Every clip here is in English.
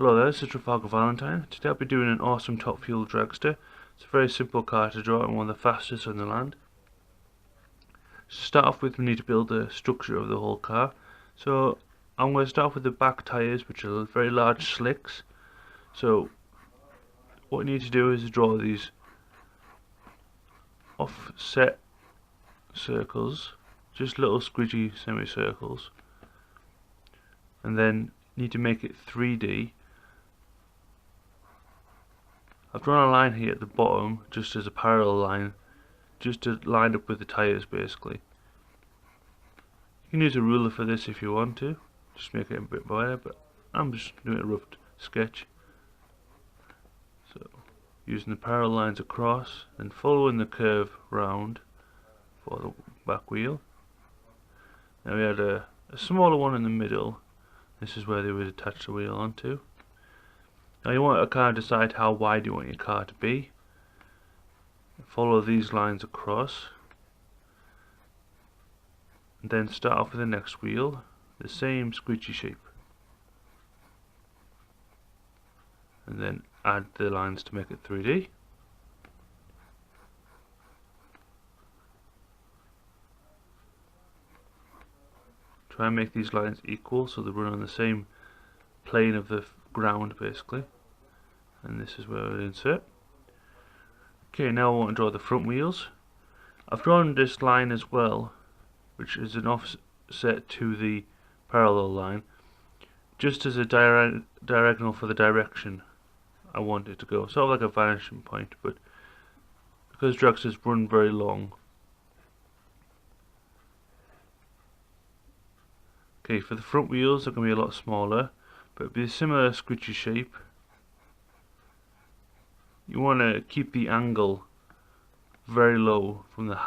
Hello there, this is Travalgar Vallertine. Today I'll be doing an awesome top fuel dragster. It's a very simple car to draw and one of the fastest on the land. To start off with, we need to build the structure of the whole car. So I'm going to start off with the back tyres, which are very large slicks. So what you need to do is draw these offset circles, just little squidgy semicircles, and then you need to make it 3D. I've drawn a line here at the bottom just as a parallel line, just to line up with the tyres basically. You can use a ruler for this if you want to, just make it a bit wider, but I'm just doing a rough sketch. So using the parallel lines across and following the curve round for the back wheel. Now we had a smaller one in the middle. This is where they would attach the wheel onto. Now you want to kind of decide how wide you want your car to be. Follow these lines across. And then start off with the next wheel, the same squidgy shape. And then add the lines to make it 3D. Try and make these lines equal so they run on the same plane of the ground basically. And this is where I insert. Okay, now I want to draw the front wheels. I've drawn this line as well, which is an offset to the parallel line, just as a diagonal for the direction I want it to go, sort of like a vanishing point, but because dragsters run very long. Okay, for the front wheels they're going to be a lot smaller, but it'll be a similar squidgy shape. You want to keep the angle very low from the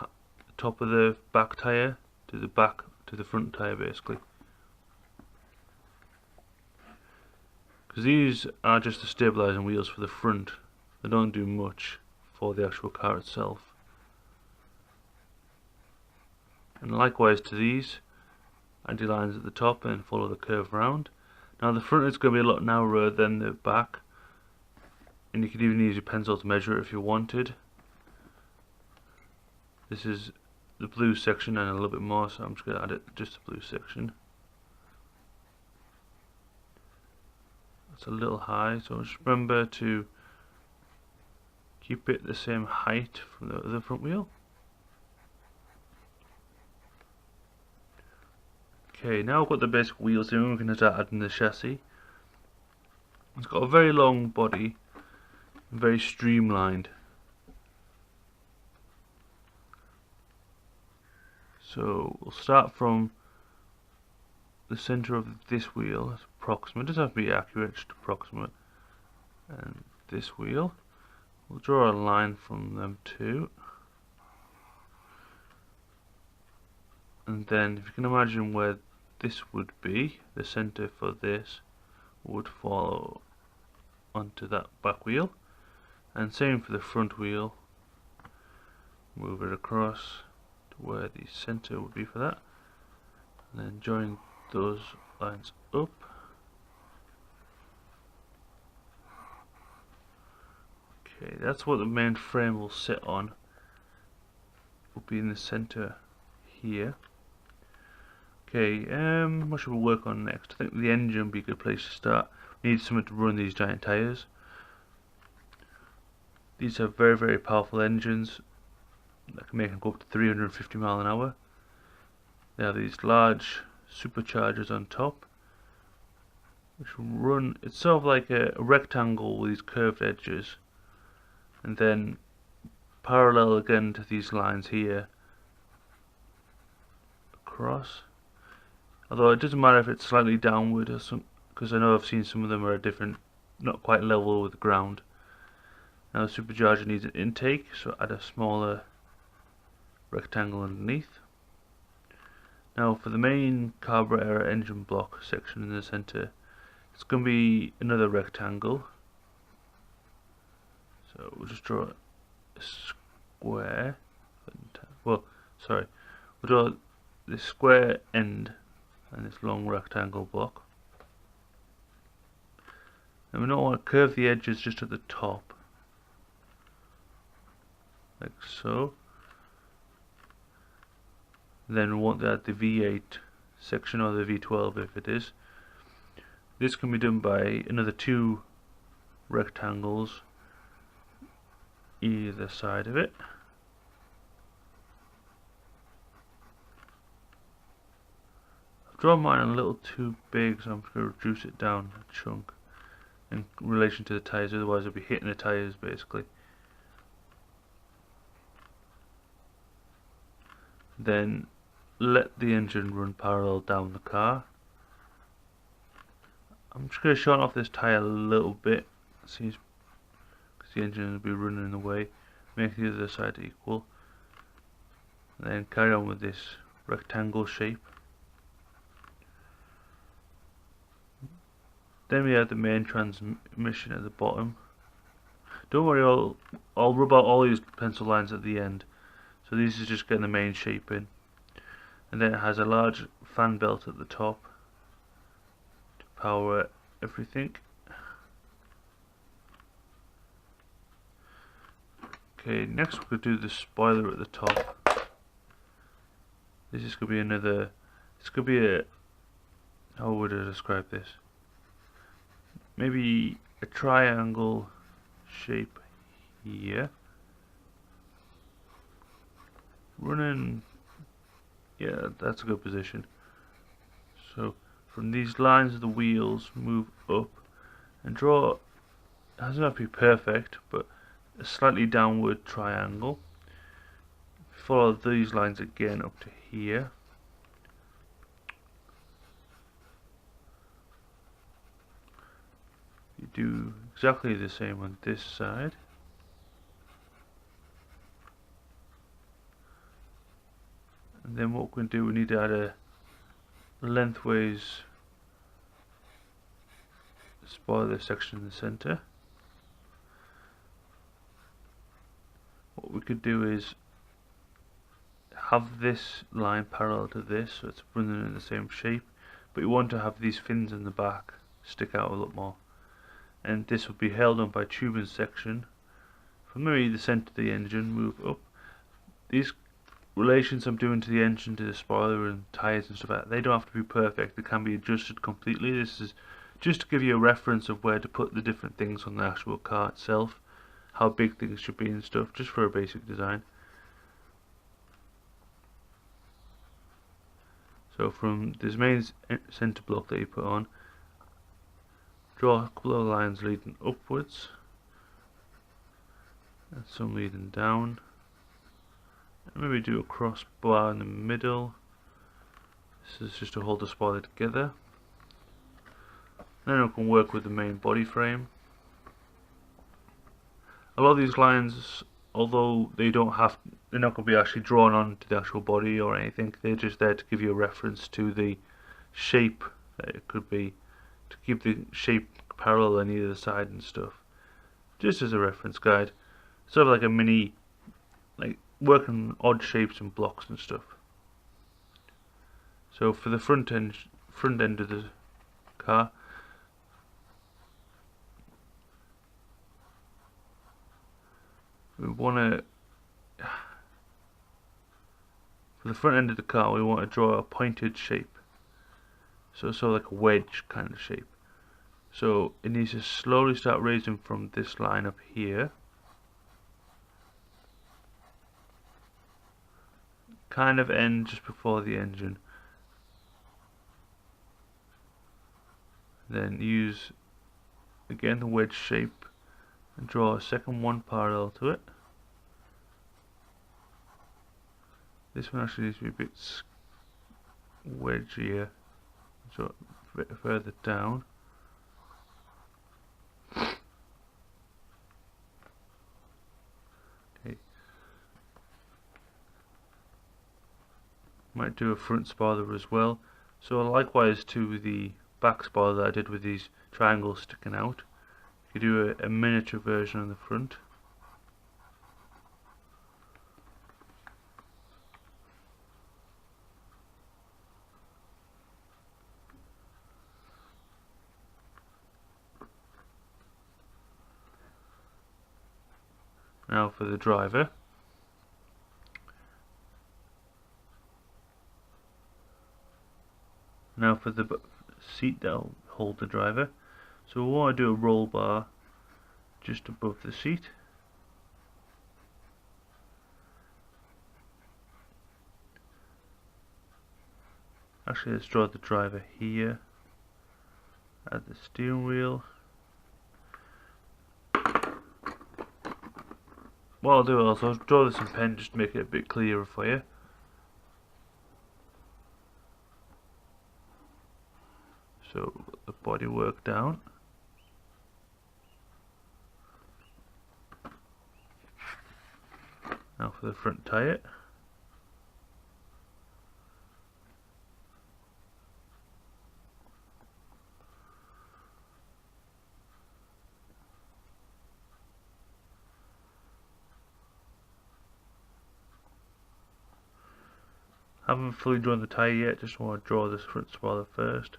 top of the back tyre to the front tyre basically, because these are just the stabilising wheels for the front. They don't do much for the actual car itself. And likewise to these, add your lines at the top and follow the curve round. Now the front is going to be a lot narrower than the back, and you could even use your pencil to measure it if you wanted. This is the blue section and a little bit more, so I'm just going to add it just the blue section. That's a little high, so just remember to keep it the same height from the other front wheel. Okay, now I've got the basic wheels in, we're going to start adding the chassis. It's got a very long body, very streamlined. So we'll start from the center of this wheel, that's approximate, it doesn't have to be accurate, just approximate. And this wheel, we'll draw a line from them too. And then if you can imagine where this would be, the center for this would follow onto that back wheel. And same for the front wheel, move it across to where the center would be for that, and then join those lines up. Okay, that's what the main frame will sit on, will be in the center here. Okay, what should we work on next? I think the engine would be a good place to start. We need something to run these giant tires. These are very, very powerful engines that can make them go up to 350 miles an hour. They have these large superchargers on top, which run, it's sort of like a rectangle with these curved edges, and then parallel again to these lines here across. Although it doesn't matter if it's slightly downward or some, because I know I've seen some of them are different, not quite level with the ground. Now the supercharger needs an intake, so add a smaller rectangle underneath. Now for the main carburetor engine block section in the center, it's going to be another rectangle. So we'll just draw a square. Well, sorry, we'll draw this square end and this long rectangle block. And we don't want to curve the edges just at the top, like so. Then we want to add the V8 section, or the V12 if it is. This can be done by another 2 rectangles either side of it. I've drawn mine a little too big, so I'm just going to reduce it down a chunk in relation to the tyres, otherwise I'll be hitting the tyres basically. Then let the engine run parallel down the car. I'm just going to shorten off this tyre a little bit, because the engine will be running in the way. Make the other side equal. And then carry on with this rectangle shape. Then we have the main transmission at the bottom. Don't worry, I'll rub out all these pencil lines at the end. So these is just getting the main shape in. And then it has a large fan belt at the top to power everything. Okay, next we're going to do the spoiler at the top. This is going to be another, this could be a, how would I describe this? Maybe a triangle shape here. Running, yeah, that's a good position. So from these lines of the wheels, move up and draw, it doesn't have to be perfect, but a slightly downward triangle. Follow these lines again up to here. You do exactly the same on this side. And then what we're going to do, we need to add a lengthways spoiler section in the center. What we could do is have this line parallel to this, so it's running in the same shape, but you want to have these fins in the back stick out a lot more. And this will be held on by tubing section from maybe the center of the engine, move up. These relations I'm doing to the engine, to the spoiler and tyres and stuff like that, they don't have to be perfect, they can be adjusted completely. This is just to give you a reference of where to put the different things on the actual car itself, how big things should be and stuff, just for a basic design. So from this main center block that you put on, draw a couple of lines leading upwards and some leading down, and maybe do a crossbar in the middle. This is just to hold the spoiler together. Then we can work with the main body frame. A lot of these lines, although they're not going to be actually drawn onto the actual body or anything, they're just there to give you a reference to the shape that it could be, to keep the shape parallel on either side and stuff, just as a reference guide, sort of like a mini, like working odd shapes and blocks and stuff. So for the front end of the car, we want to, for the front end of the car, we want to draw a pointed shape, so like a wedge kind of shape. So it needs to slowly start raising from this line up here, kind of end just before the engine. Then use again the wedge shape and draw a second one parallel to it. This one actually needs to be a bit wedgier, so a bit further down. Okay. Might do a front spoiler as well. So likewise to the back spoiler that I did with these triangles sticking out, you do a miniature version on the front. Now for the driver. Now for the seat that'll hold the driver. So we want to do a roll bar just above the seat. Actually, let's draw the driver here at the steering wheel. What I'll do also is draw this in pen just to make it a bit clearer for you. So the body work down. Now for the front tyre. Haven't fully drawn the tyre yet, just want to draw this front spoiler first.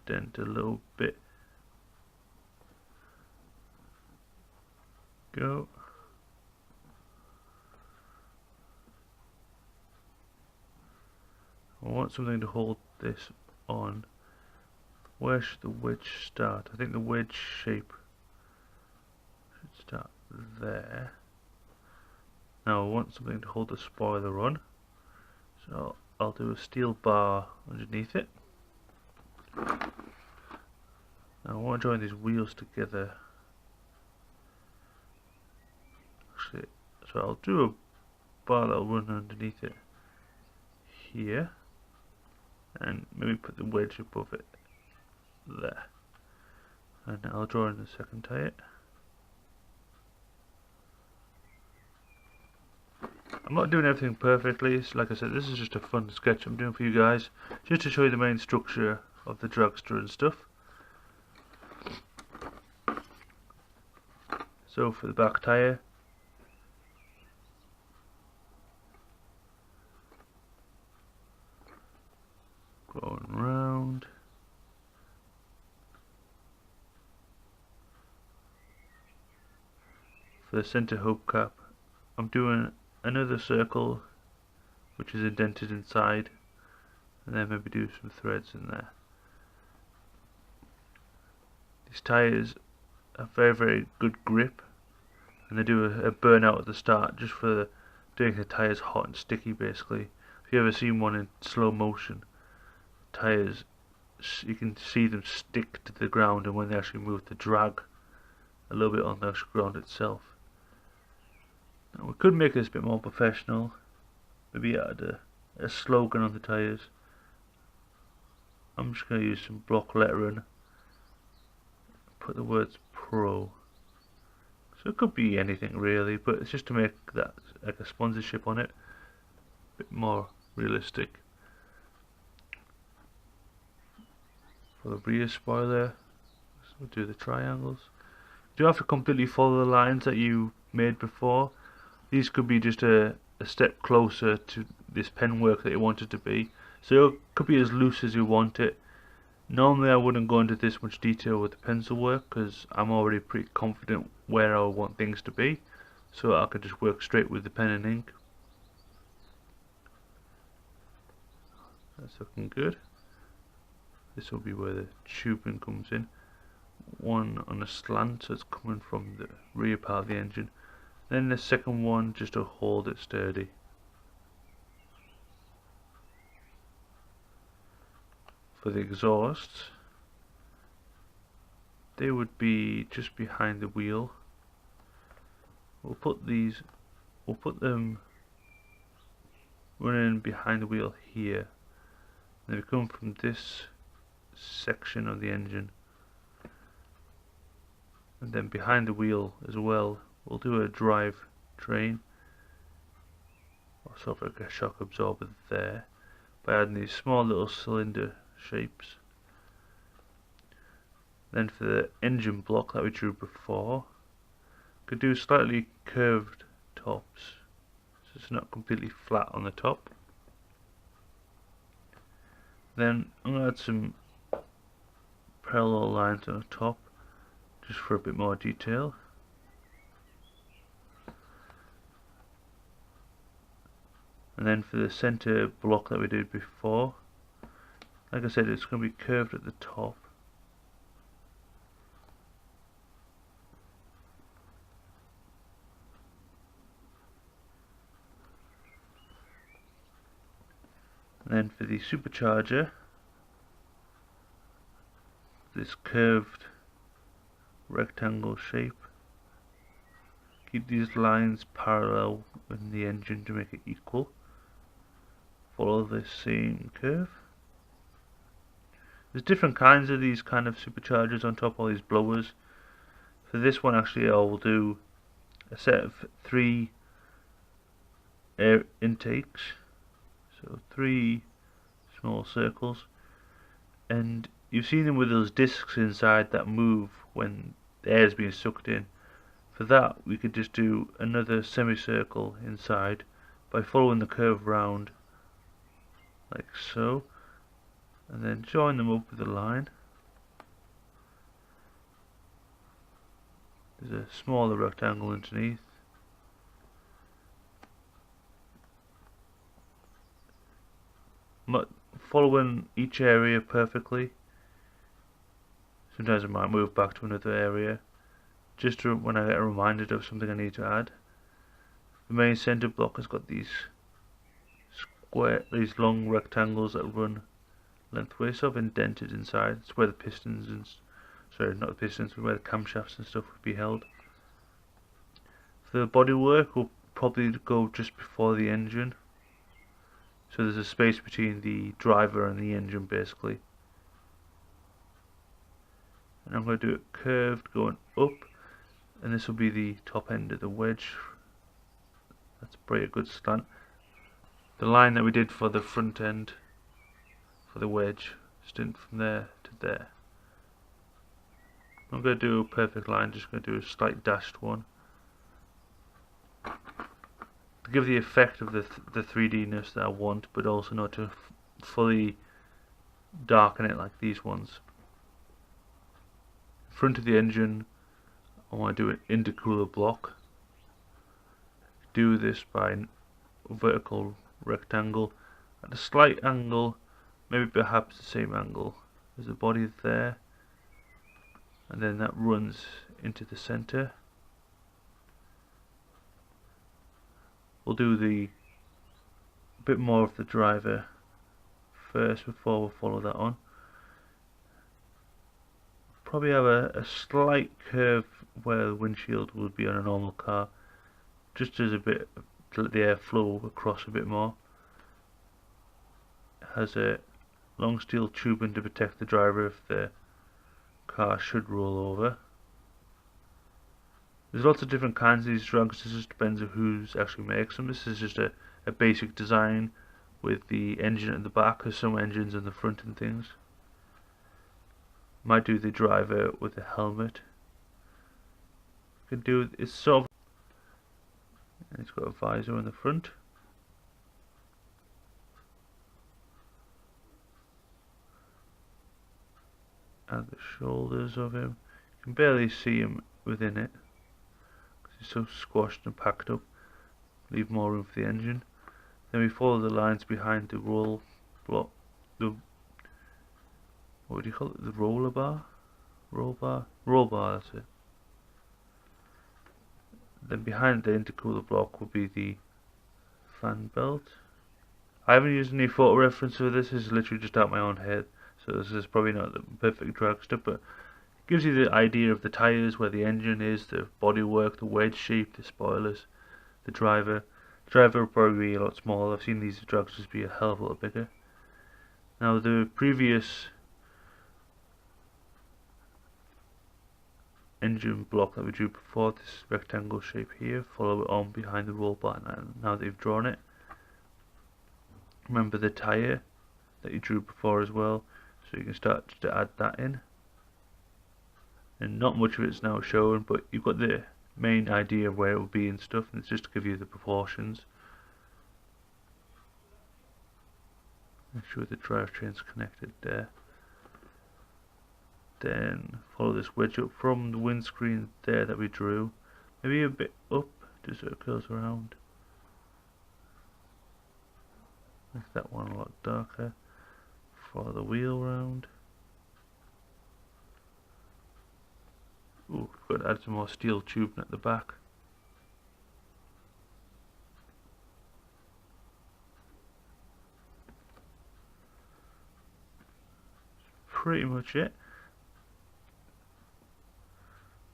Dent a little bit. Go. I want something to hold this on. Where should the wedge start? I think the wedge shape should start there. Now I want something to hold the spoiler on, so I'll do a steel bar underneath it. Now I want to join these wheels together. Actually, so I'll do a bar that'll run underneath it here, and maybe put the wedge above it there. And I'll draw in the second tyre. I'm not doing everything perfectly, so like I said, this is just a fun sketch I'm doing for you guys, just to show you the main structure of the dragster and stuff. So for the back tyre, going round. For the centre hubcap, I'm doing another circle which is indented inside, and then maybe do some threads in there. These tyres have very good grip, and they do a burnout at the start just for doing the tyres hot and sticky basically. If you ever seen one in slow motion, tyres, you can see them stick to the ground, and when they actually move, they drag a little bit on the ground itself. Now we could make this a bit more professional, maybe add a slogan on the tyres. I'm just going to use some block lettering, put the words pro. So it could be anything really, but it's just to make that like a sponsorship on it a bit more realistic. For the rear spoiler, so we'll do the triangles. You don't have to completely follow the lines that you made before. These could be just a step closer to this pen work that you want it to be. So it could be as loose as you want it. Normally I wouldn't go into this much detail with the pencil work because I'm already pretty confident where I want things to be. So I could just work straight with the pen and ink. That's looking good. This will be where the tubing comes in. One on a slant, so it's coming from the rear part of the engine. Then the second one just to hold it sturdy. For the exhausts, they would be just behind the wheel. We'll put them running behind the wheel here. They come from this section of the engine, and then behind the wheel as well we'll do a drive train, or sort of like a shock absorber there, by adding these small little cylinder shapes. Then for the engine block that we drew before, could do slightly curved tops, so it's not completely flat on the top. Then I'm going to add some parallel lines on the top just for a bit more detail. And then for the center block that we did before, like I said, it's going to be curved at the top. And then for the supercharger, this curved rectangle shape, keep these lines parallel in the engine to make it equal. Follow this same curve. There's different kinds of these kind of superchargers on top, all these blowers. For this one actually I will do a set of 3 air intakes, so 3 small circles, and you've seen them with those discs inside that move when the air is being sucked in. For that we could just do another semicircle inside by following the curve round like so, and then join them up with a line. There's a smaller rectangle underneath. Following each area perfectly. Sometimes I might move back to another area just to, when I get reminded of something I need to add. The main center block has got these long rectangles that run lengthways, sort of indented inside. It's where the pistons and not the pistons, but where the camshafts and stuff would be held. For the bodywork, we'll probably go just before the engine, so there's a space between the driver and the engine basically. And I'm going to do it curved going up, and this will be the top end of the wedge. That's pretty a good slant. The line that we did for the front end for the wedge, stint from there to there. I'm going to do a perfect line, just going to do a slight dashed one to give the effect of the 3D-ness that I want, but also not to fully darken it like these ones. Front of the engine, I want to do an intercooler block. Do this by a vertical rectangle at a slight angle, maybe perhaps the same angle as the body there, and then that runs into the center. We'll do the bit more of the driver first before we'll follow that on. Probably have a slight curve where the windshield would be on a normal car, just as a bit to let the air flow across a bit more. It has a long steel tubing to protect the driver if the car should roll over. There's lots of different kinds of these dragsters, it just depends on who actually makes them. This is just a basic design with the engine at the back. There's some engines in the front and things. Might do the driver with a helmet. Could do it's sort of, and it's got a visor in the front. And the shoulders of him. You can barely see him within it, he's so squashed and packed up. Leave more room for the engine. Then we follow the lines behind the roll block. What do you call it? The roller bar? Roll bar? Roll bar, that's it. Then behind the intercooler block will be the fan belt. I haven't used any photo reference for this. This is literally just out my own head, so this is probably not the perfect dragster, but it gives you the idea of the tyres, where the engine is, the bodywork, the wedge shape, the spoilers, the driver. The driver will probably be a lot smaller. I've seen these dragsters be a hell of a lot bigger. Now the previous engine block that we drew before, this rectangle shape here, follow it on behind the roll bar now that you've drawn it. Remember the tyre that you drew before as well, so you can start to add that in. And not much of it's now shown, but you've got the main idea of where it will be and stuff, and it's just to give you the proportions. Make sure the drivetrain's connected there. Then follow this wedge up from the windscreen there that we drew, maybe a bit up just so it curls around. Make that one a lot darker. Follow the wheel round. Ooh, we've got to add some more steel tubing at the back. Pretty much it.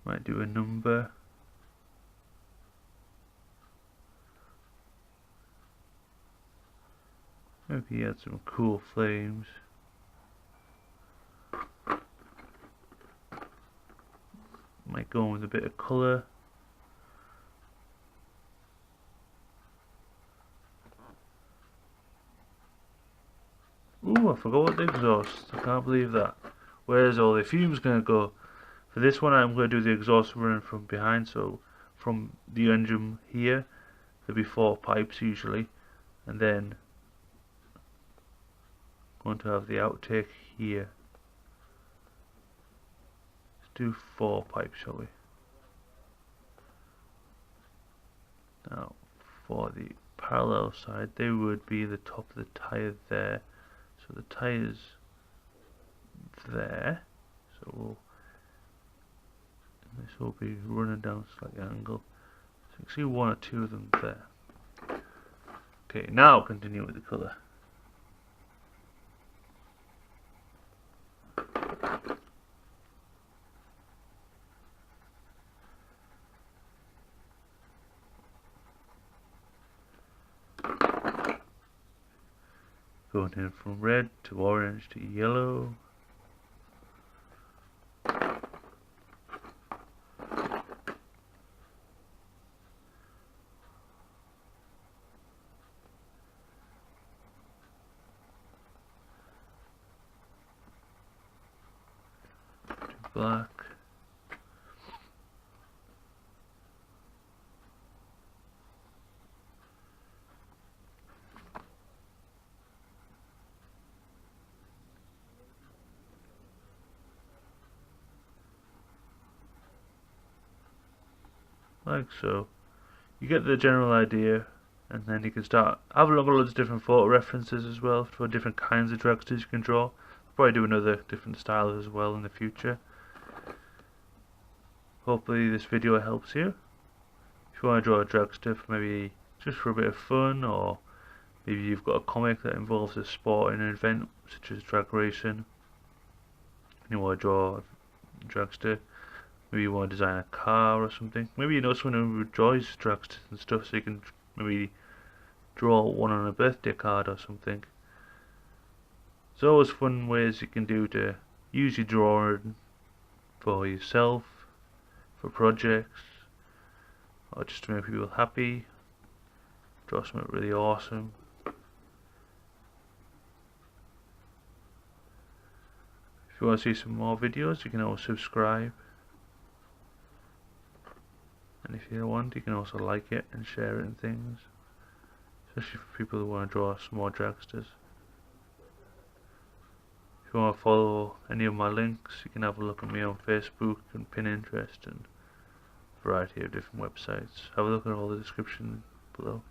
Might do a number. Maybe add some cool flames. Might go in with a bit of colour. Ooh, I forgot what the exhaust. I can't believe that. Where's all the fumes gonna go? For this one I'm going to do the exhaust running from behind, so from the engine here there'll be 4 pipes usually, and then I'm going to have the outtake here. Let's do 4 pipes, shall we? Now for the parallel side they would be the top of the tyre there, so the tyre's there, so this will be running down a slight angle. So you can see 1 or 2 of them there. Okay, now continue with the colour. Going in from red to orange to yellow. Black. Like so. You get the general idea, and then you can start having a look at loads of different photo references as well for different kinds of dragsters you can draw. I'll probably do another different style as well in the future. Hopefully this video helps you. If you want to draw a dragster for maybe just for a bit of fun, or maybe you've got a comic that involves a sport and an event such as drag racing, and you want to draw a dragster. Maybe you want to design a car or something. Maybe you know someone who enjoys dragsters and stuff, so you can maybe draw one on a birthday card or something. There's always fun ways you can do to use your drawing for yourself, for projects, or just to make people happy. Draw something really awesome. If you want to see some more videos, you can always subscribe. And if you want, you can also like it and share it and things, especially for people who want to draw some more dragsters. If you want to follow any of my links, you can have a look at me on Facebook and Pinterest and a variety of different websites. Have a look at all the description below.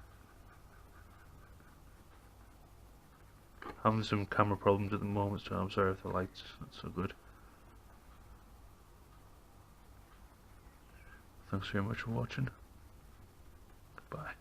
Having some camera problems at the moment, so I'm sorry if the light's not so good. Thanks very much for watching. Goodbye.